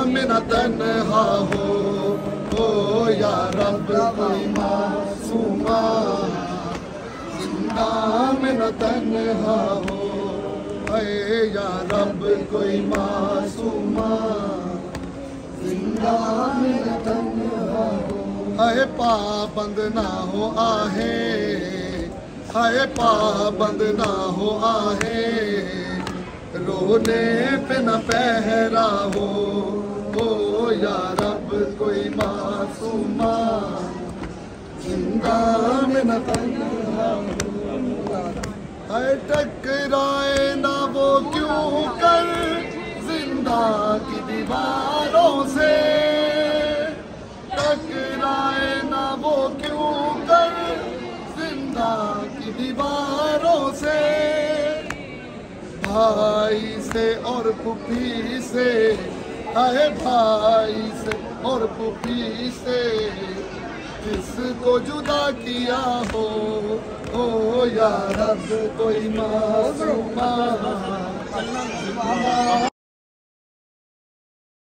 में न तन्हा हो या रब कोई मासूमा, जिंदा में न तन्हा हो या रब कोई मासूमा, जिंदा में न तन्हा हो। हाय पाबंद ना हो आहे, हाय पाबंद ना हो आहे, रोने पे न पहरा हो या रब कोई मासूमा, जिंदा में न तन्हा हो। हाय टकराए ना वो क्यों कर जिंदा की दीवारों से, टकराए ना वो क्यों कर जिंदा की दीवारों से, भाई से और पुपी से, हाय भाई से और पुपी से, किसको जुदा किया हो या रब कोई मासूमा,